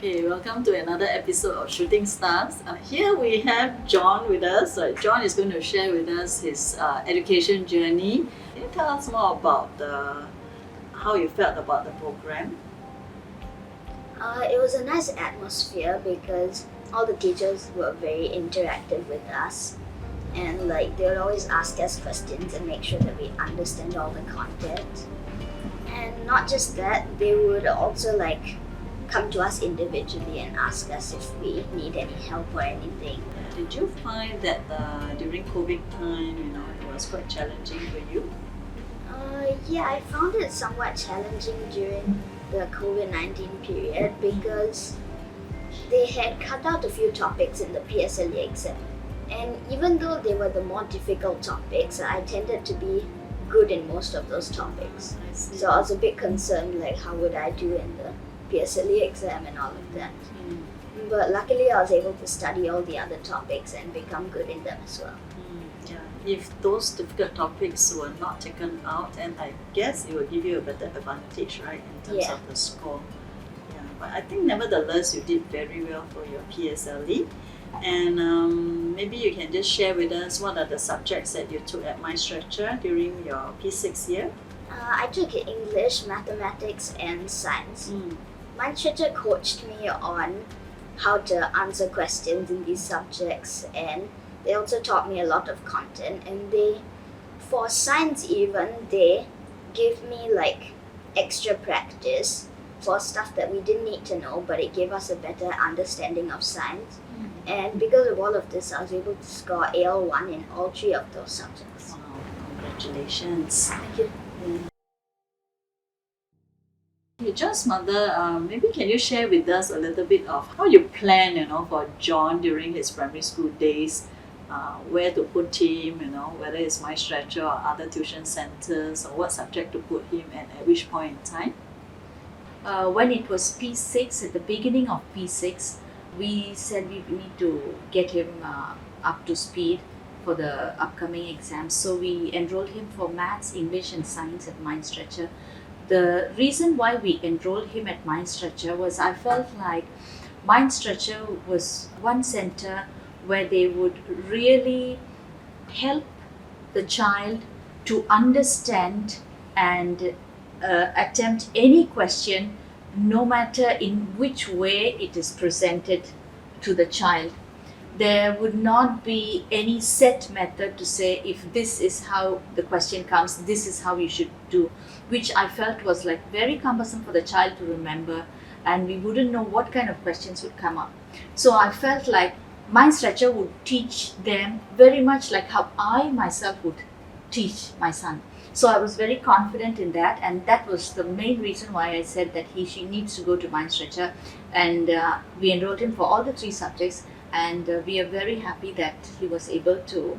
Okay, welcome to another episode of Shooting Stars. Here we have John with us. John is going to share with us his education journey. Can you tell us more about how you felt about the program? It was a nice atmosphere because all the teachers were very interactive with us, and they would always ask us questions and make sure that we understand all the content. And not just that, they would also come to us individually and ask us if we need any help or anything. Did you find that during COVID time, it was quite challenging for you? Yeah, I found it somewhat challenging during the COVID-19 period because they had cut out a few topics in the PSLE exam. And even though they were the more difficult topics, I tended to be good in most of those topics. So I was a bit concerned, how would I do in the PSLE exam and all of that. But luckily I was able to study all the other topics and become good in them as well. Yeah. If those difficult topics were not taken out, and I guess it will give you a better advantage, right, in terms of the score. Yeah, but I think nevertheless you did very well for your PSLE. And maybe you can just share with us what are the subjects that you took at MindStretcher during your P6 year? I took English, mathematics and science. MindStretcher coached me on how to answer questions in these subjects, and they also taught me a lot of content. And for science even, they gave me extra practice for stuff that we didn't need to know, but it gave us a better understanding of science. And because of all of this, I was able to score AL1 in all three of those subjects. Wow, congratulations. Thank you. Okay, John's mother, maybe can you share with us a little bit of how you plan, for John during his primary school days, where to put him, whether it's MindStretcher or other tuition centers, or what subject to put him at which point in time? When it was P6, at the beginning of P6, we said we need to get him up to speed for the upcoming exams. So we enrolled him for maths, English and science at MindStretcher. The reason why we enrolled him at MindStretcher was I felt like MindStretcher was one center where they would really help the child to understand and attempt any question, no matter in which way it is presented to the child. There would not be any set method to say if this is how the question comes, this is how you should do, which I felt was very cumbersome for the child to remember, and we wouldn't know what kind of questions would come up. So I felt like MindStretcher would teach them very much like how I myself would teach my son. So I was very confident in that, and that was the main reason why I said that she needs to go to MindStretcher, and we enrolled him for all the three subjects, and we are very happy that he was able to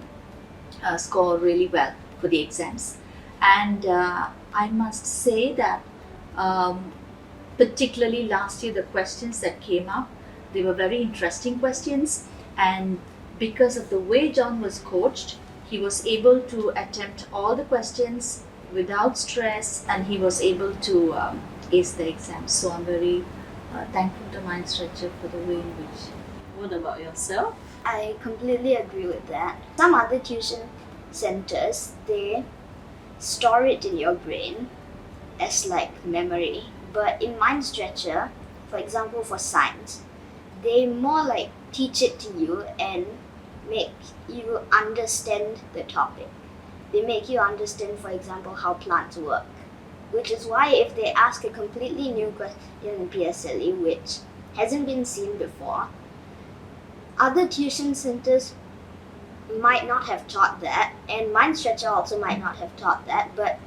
score really well for the exams. And I must say that particularly last year, the questions that came up, they were very interesting questions, and because of the way John was coached, he was able to attempt all the questions without stress, and he was able to ace the exam. So I'm very thankful to MindStretcher for the way in which. What about yourself? I completely agree with that. Some other tuition centers, they store it in your brain as memory. But in MindStretcher, for example, for science, they more teach it to you and make you understand the topic. They make you understand, for example, how plants work. Which is why if they ask a completely new question in PSLE, which hasn't been seen before, other tuition centers might not have taught that, and MindStretcher also might not have taught that, but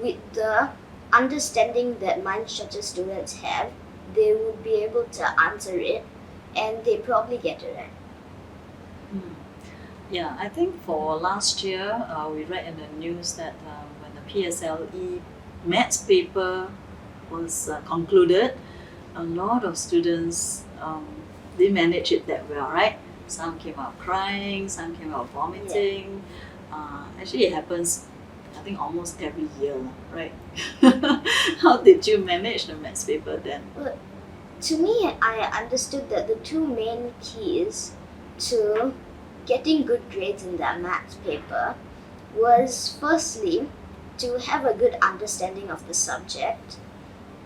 with the understanding that MindStretcher students have, they would be able to answer it, and they probably get it right. Yeah, I think for last year, we read in the news that when the PSLE maths paper was concluded, a lot of students didn't manage it that well, right? Some came out crying, some came out vomiting. Actually, it happens, I think, almost every year, right? How did you manage the maths paper then? Well, To me, I understood that the two main keys to getting good grades in that maths paper was firstly to have a good understanding of the subject,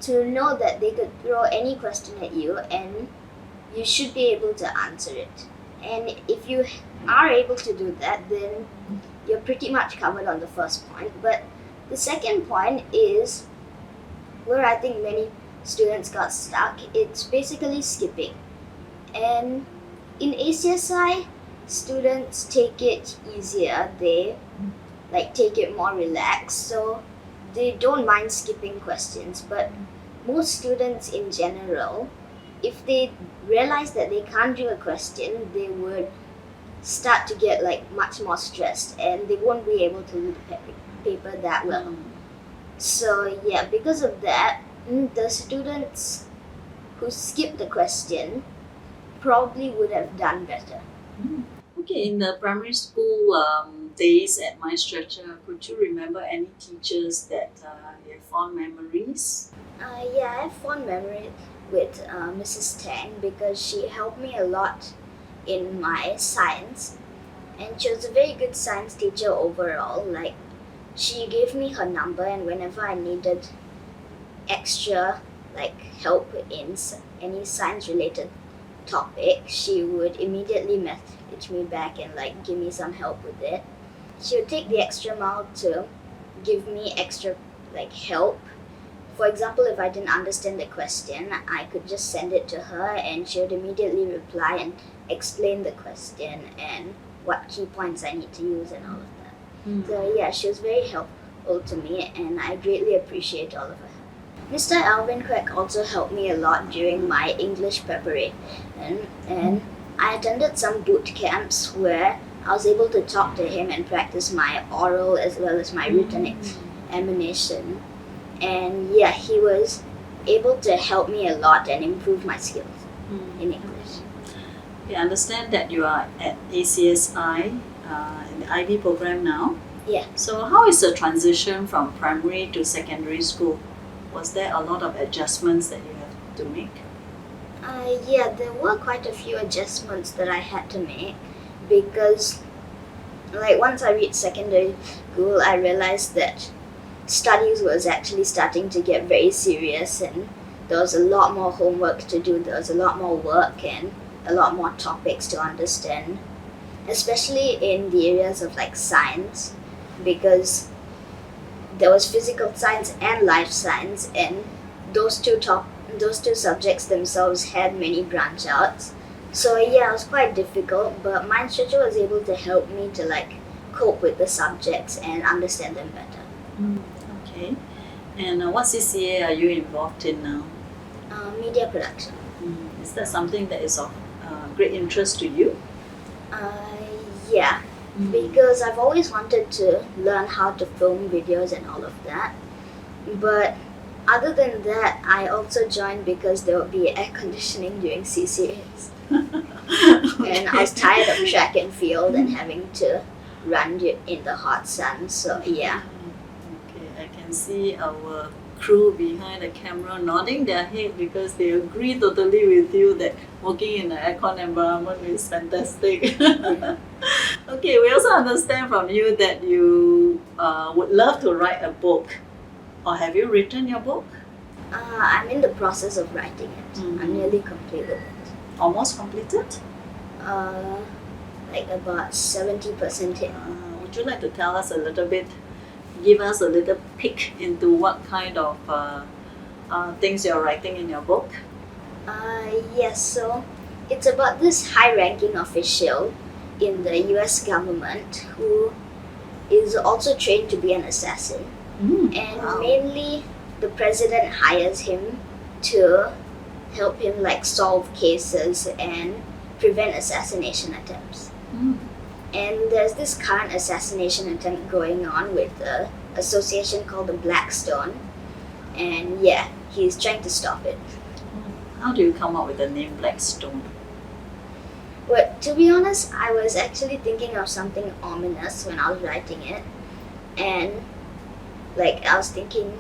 to know that they could throw any question at you and you should be able to answer it. And if you are able to do that, then you're pretty much covered on the first point. But the second point is where I think many students got stuck. It's basically skipping. And in ACSI, students take it easier. They take it more relaxed, so they don't mind skipping questions. But most students in general, if they realize that they can't do a question, they would start to get much more stressed and they won't be able to do the paper that well. So yeah, because of that, the students who skipped the question probably would have done better. Okay, in the primary school days at my stretcher, could you remember any teachers that you have fond memories? Yeah, I have fond memories with Mrs. Tang because she helped me a lot in my science, and she was a very good science teacher overall. She gave me her number, and whenever I needed extra help in any science related topic, she would immediately message me back and give me some help with it. She would take the extra mile to give me extra help. For example, if I didn't understand the question, I could just send it to her and she would immediately reply and explain the question and what key points I need to use and all of that. So yeah, she was very helpful to me and I greatly appreciate all of her help. Mr. Alvin Craig also helped me a lot during my English preparation, and I attended some boot camps where I was able to talk to him and practice my oral as well as my written examination. And yeah, he was able to help me a lot and improve my skills in English. I understand that you are at ACSI in the IB program now. Yeah. So how is the transition from primary to secondary school? Was there a lot of adjustments that you have to make? Yeah, there were quite a few adjustments that I had to make because once I reached secondary school, I realized that studies was actually starting to get very serious and there was a lot more homework to do, there was a lot more work and a lot more topics to understand, especially in the areas of science, because there was physical science and life science, and those two subjects themselves had many branch outs. So yeah, it was quite difficult, but my instructor was able to help me to cope with the subjects and understand them better. Okay. And what CCA are you involved in now? Media production. Is that something that is of great interest to you? Yeah, because I've always wanted to learn how to film videos and all of that. But other than that, I also joined because there would be air conditioning during CCAs. And I was tired of track and field and having to run in the hot sun, so yeah. Okay, I can see our crew behind the camera nodding their head because they agree totally with you that working in an aircon environment is fantastic. Okay, we also understand from you that you would love to write a book. Or have you written your book? I'm in the process of writing it. I'm nearly completed it. Almost completed? About 70% in. Would you like to tell us a little bit, give us a little peek into what kind of things you're writing in your book? Yes, so it's about this high-ranking official in the US government who is also trained to be an assassin. And mainly the president hires him to help him solve cases and prevent assassination attempts. And there's this current assassination attempt going on with an association called the Blackstone, and yeah, he's trying to stop it. How do you come up with the name Blackstone? Well, to be honest, I was actually thinking of something ominous when I was writing it, and I was thinking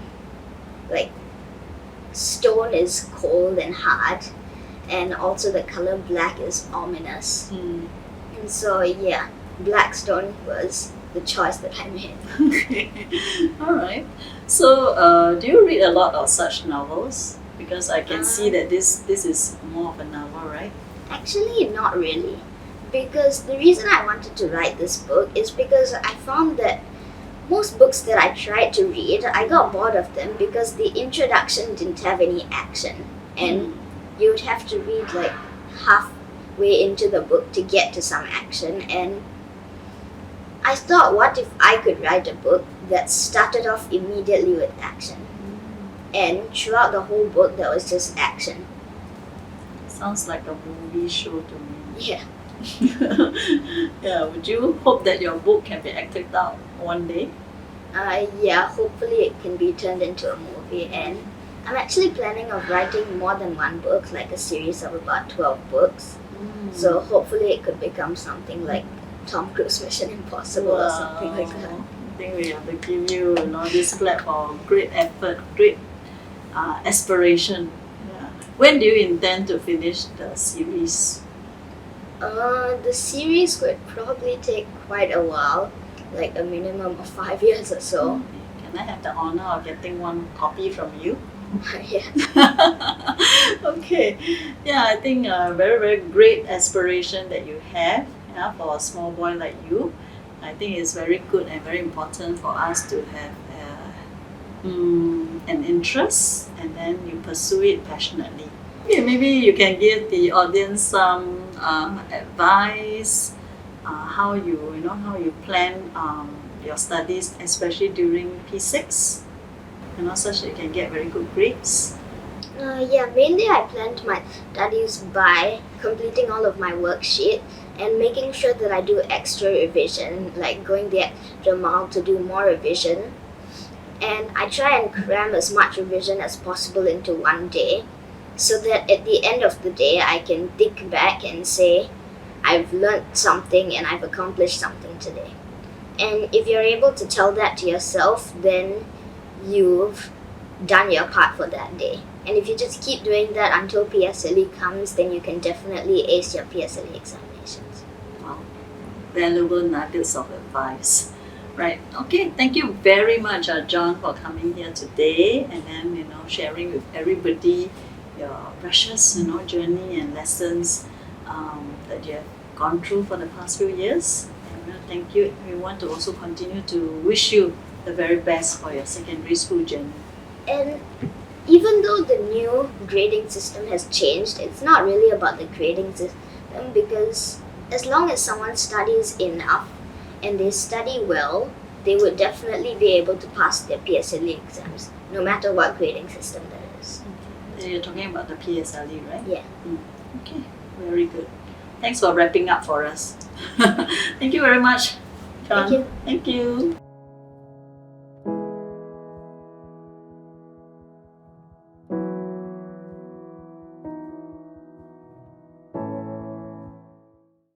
stone is cold and hard, and also the color black is ominous. Mm. And so, yeah, black stone was the choice that I made. Okay. All right. So, do you read a lot of such novels? Because I can see that this is more of a novel, right? Actually, not really. Because the reason I wanted to write this book is because I found that most books that I tried to read, I got bored of them because the introduction didn't have any action. And you would have to read like halfway into the book to get to some action. And I thought, what if I could write a book that started off immediately with action? And throughout the whole book, there was just action. Sounds like a movie show to me. Yeah. Yeah. Would you hope that your book can be acted out one day? Yeah, hopefully it can be turned into a movie. And I'm actually planning of writing more than one book, like a series of about 12 books. So hopefully it could become something like Tom Cruise Mission Impossible or something like that. I think we have to give you, this platform. Great effort, great aspiration. Yeah. When do you intend to finish the series? The series would probably take quite a while, like a minimum of 5 years or so. Can I have the honor of getting one copy from you? Yeah. Okay. Yeah, I think a very, very great aspiration that you have, for a small boy like you. I think it's very good and very important for us to have an interest, and then you pursue it passionately. Yeah, maybe you can give the audience some advice, how you plan your studies, especially during P6, such that you can get very good grades. Yeah, mainly I planned my studies by completing all of my worksheet and making sure that I do extra revision, like going the extra mile to do more revision. And I try and cram as much revision as possible into one day, so that at the end of the day I can think back and say, I've learned something and I've accomplished something today. And if you're able to tell that to yourself, then you've done your part for that day. And if you just keep doing that until PSLE comes, then you can definitely ace your PSLE examinations. Wow. Valuable nuggets of advice. Right. Okay. Thank you very much, John, for coming here today, and then sharing with everybody your precious journey and lessons that you have gone through for the past few years. And thank you. We want to also continue to wish you the very best for your secondary school journey. And even though the new grading system has changed, it's not really about the grading system, because as long as someone studies enough and they study well, they would definitely be able to pass their PSLE exams, no matter what grading system there is. You're talking about the PSLE, right? Yeah. Okay, very good. Thanks for wrapping up for us. Thank you very much, John. Thank you. Thank you.